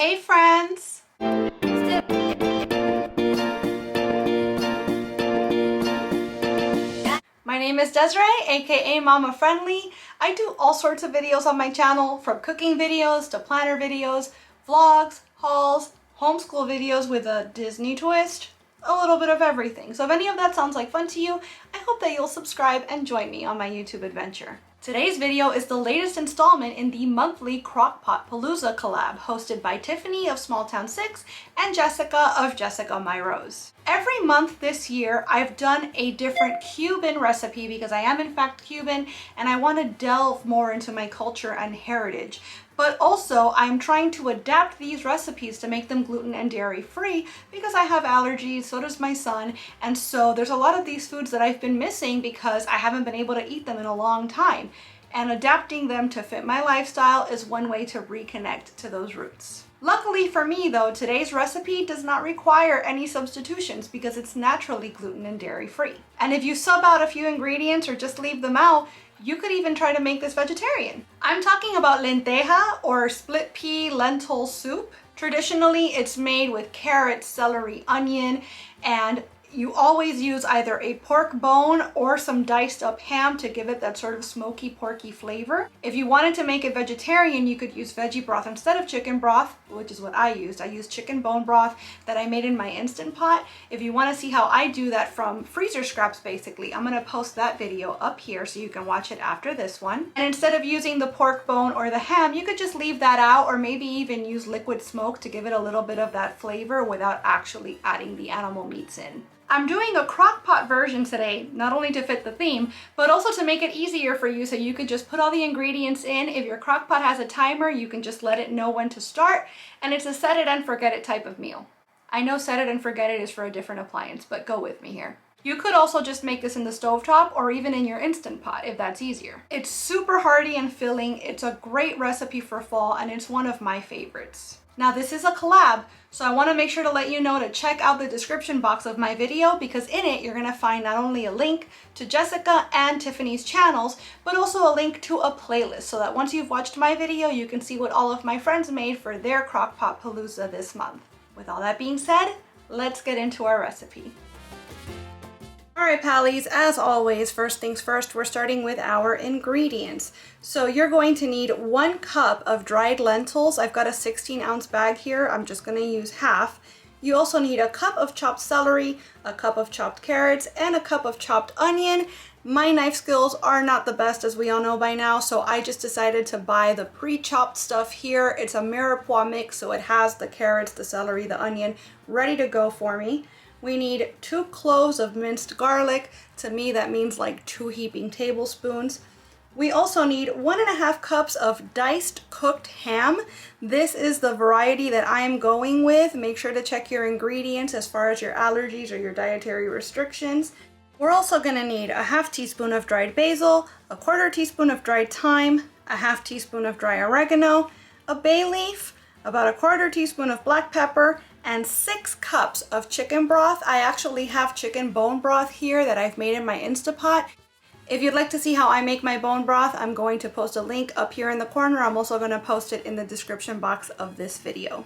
Hey friends! My name is Desiree, aka Momma Friendly. I do all sorts of videos on my channel, from cooking videos to planner videos, vlogs, hauls, homeschool videos with a Disney twist, a little bit of everything. So if any of that sounds like fun to you, I hope that you'll subscribe and join me on my YouTube adventure. Today's video is the latest installment in the monthly Crockpot Palooza collab hosted by Tiffany of Small Town 6 and Jessica of Jessica My Rose. Every month this year, I've done a different Cuban recipe because I am in fact Cuban and I want to delve more into my culture and heritage. But also, I'm trying to adapt these recipes to make them gluten and dairy free because I have allergies, so does my son, and so there's a lot of these foods that I've been missing because I haven't been able to eat them in a long time. And adapting them to fit my lifestyle is one way to reconnect to those roots. Luckily for me though, today's recipe does not require any substitutions because it's naturally gluten and dairy free. And if you sub out a few ingredients or just leave them out, you could even try to make this vegetarian. I'm talking about lenteja or split pea lentil soup. Traditionally, it's made with carrots, celery, onion, and you always use either a pork bone or some diced up ham to give it that sort of smoky, porky flavor. If you wanted to make it vegetarian, you could use veggie broth instead of chicken broth, which is what I used. I used chicken bone broth that I made in my Instant Pot. If you want to see how I do that from freezer scraps, basically, I'm going to post that video up here so you can watch it after this one. And instead of using the pork bone or the ham, you could just leave that out or maybe even use liquid smoke to give it a little bit of that flavor without actually adding the animal meats in. I'm doing a crockpot version today, not only to fit the theme, but also to make it easier for you so you could just put all the ingredients in. If your crockpot has a timer, you can just let it know when to start, and it's a set it and forget it type of meal. I know set it and forget it is for a different appliance, but go with me here. You could also just make this in the stovetop or even in your Instant Pot if that's easier. It's super hearty and filling, it's a great recipe for fall, and it's one of my favorites. Now this is a collab, so I want to make sure to let you know to check out the description box of my video because in it you're going to find not only a link to Jessica and Tiffany's channels, but also a link to a playlist so that once you've watched my video, you can see what all of my friends made for their Crockpot Palooza this month. With all that being said, let's get into our recipe. Alright Pallies, as always, first things first, we're starting with our ingredients. So you're going to need 1 cup of dried lentils. I've got a 16-ounce bag here. I'm just going to use half. You also need a cup of chopped celery, a cup of chopped carrots, and a cup of chopped onion. My knife skills are not the best, as we all know by now, so I just decided to buy the pre-chopped stuff here. It's a mirepoix mix, so it has the carrots, the celery, the onion ready to go for me. We need 2 cloves of minced garlic. To me, that means like 2 heaping tablespoons. We also need 1.5 cups of diced cooked ham. This is the variety that I am going with. Make sure to check your ingredients as far as your allergies or your dietary restrictions. We're also going to need a 1/2 teaspoon of dried basil, a 1/4 teaspoon of dried thyme, a 1/2 teaspoon of dry oregano, a bay leaf, about a 1/4 teaspoon of black pepper, and 6 cups of chicken broth. I actually have chicken bone broth here that I've made in my Instant Pot. If you'd like to see how I make my bone broth, I'm going to post a link up here in the corner. I'm also going to post it in the description box of this video.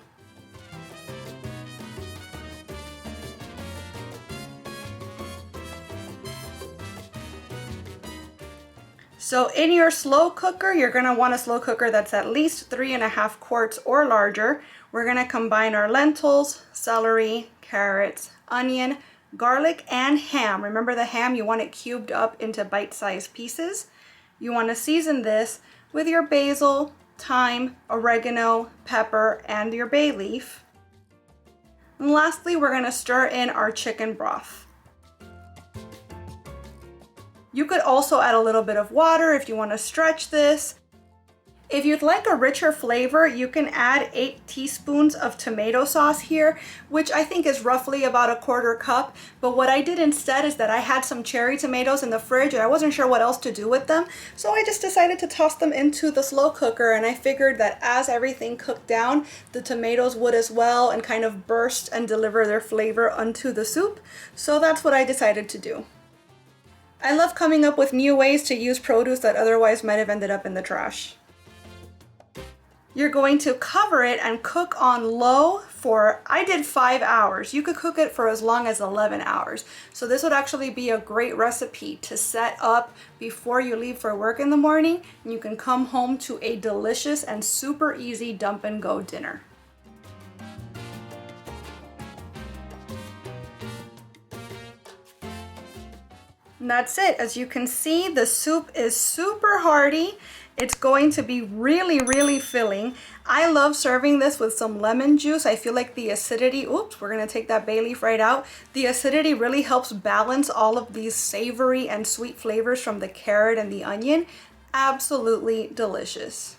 So in your slow cooker, you're going to want a slow cooker that's at least 3.5 quarts or larger. We're going to combine our lentils, celery, carrots, onion, garlic, and ham. Remember the ham, you want it cubed up into bite-sized pieces. You want to season this with your basil, thyme, oregano, pepper, and your bay leaf. And lastly, we're going to stir in our chicken broth. You could also add a little bit of water if you want to stretch this. If you'd like a richer flavor, you can add 8 teaspoons of tomato sauce here, which I think is roughly about a 1/4 cup. But what I did instead is that I had some cherry tomatoes in the fridge and I wasn't sure what else to do with them. So I just decided to toss them into the slow cooker, and I figured that as everything cooked down, the tomatoes would as well and kind of burst and deliver their flavor onto the soup. So that's what I decided to do. I love coming up with new ways to use produce that otherwise might have ended up in the trash. You're going to cover it and cook on low for, I did 5 hours. You could cook it for as long as 11 hours. So this would actually be a great recipe to set up before you leave for work in the morning. And you can come home to a delicious and super easy dump and go dinner. And that's it. As you can see, the soup is super hearty. It's going to be really, really filling. I love serving this with some lemon juice. I feel like the acidity, oops, we're gonna take that bay leaf right out. The acidity really helps balance all of these savory and sweet flavors from the carrot and the onion. Absolutely delicious.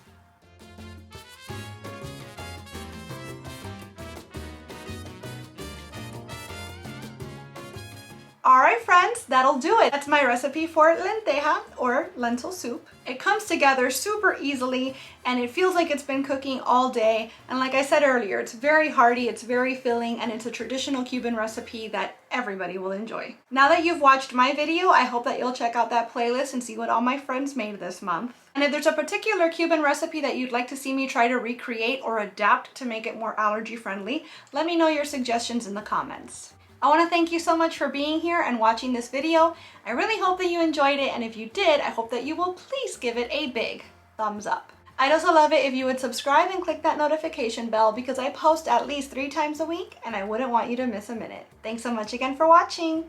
All right, friends, that'll do it. That's my recipe for lenteja or lentil soup. It comes together super easily and it feels like it's been cooking all day. And like I said earlier, it's very hearty, it's very filling, and it's a traditional Cuban recipe that everybody will enjoy. Now that you've watched my video, I hope that you'll check out that playlist and see what all my friends made this month. And if there's a particular Cuban recipe that you'd like to see me try to recreate or adapt to make it more allergy friendly, let me know your suggestions in the comments. I want to thank you so much for being here and watching this video. I really hope that you enjoyed it, and if you did, I hope that you will please give it a big thumbs up. I'd also love it if you would subscribe and click that notification bell because I post at least 3 times a week and I wouldn't want you to miss a minute. Thanks so much again for watching.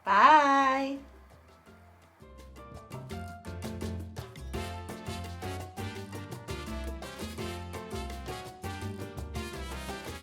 Bye!